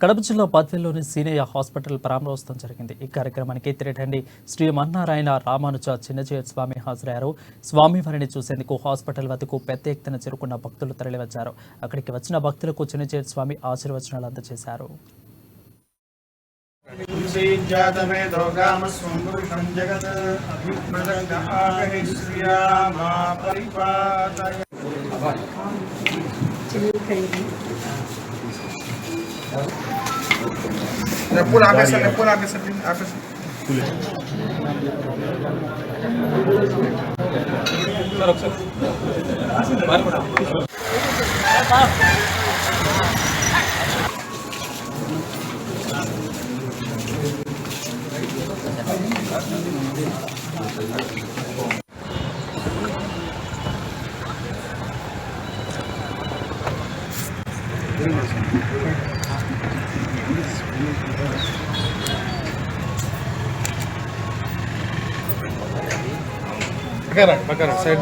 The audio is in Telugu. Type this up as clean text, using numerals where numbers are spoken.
కడప జిల్లా బద్వేల్లోని సీనయ్య హాస్పిటల్ ప్రారంభోత్సవం జరిగింది. ఈ కార్యక్రమానికి తిరిటండి శ్రీ మన్నారాయణ రామానుజ చిన్నజీయర్ స్వామి హాజరయ్యారు. స్వామివారిని చూసేందుకు హాస్పిటల్ వద్దకు పెద్ద ఎత్తున చేరుకున్న భక్తులు తరలివచ్చారు. అక్కడికి వచ్చిన భక్తులకు చిన్నజీయర్ స్వామి ఆశీర్వచనాలు అందజేశారు. Pula agak agak Bakar, side.